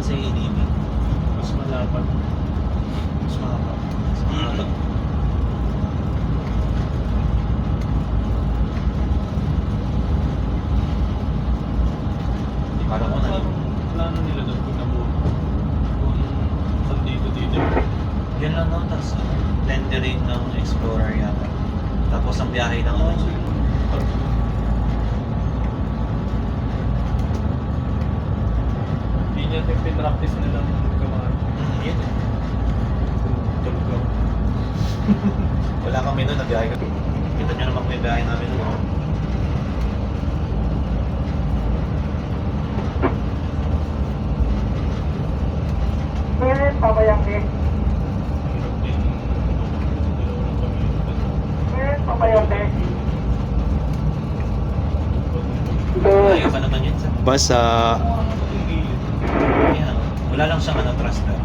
kasi ADB. Mas malapad. Mas mahaba. Mas mahaba. Di para ko na. Plano nila doon kung nabuo. Kung saan dito. Yun lang no, tapos tendering ng Explorer yata. Tapos ang biyahe ng ano. Hindi niya pinractice nila ng kamay. Yun. Tulog. Wala kami nun, nabiyahe kami. Kita nyo naman kung yung biyahe namin nun. Ngayon, pabayangke. Hirap din. Dalawa ng pamilya. Ngayon, pabayangke. Layo pa naman yun sa. Basa. Ang gilid. Yan. Wala lang siyang ano, thruster.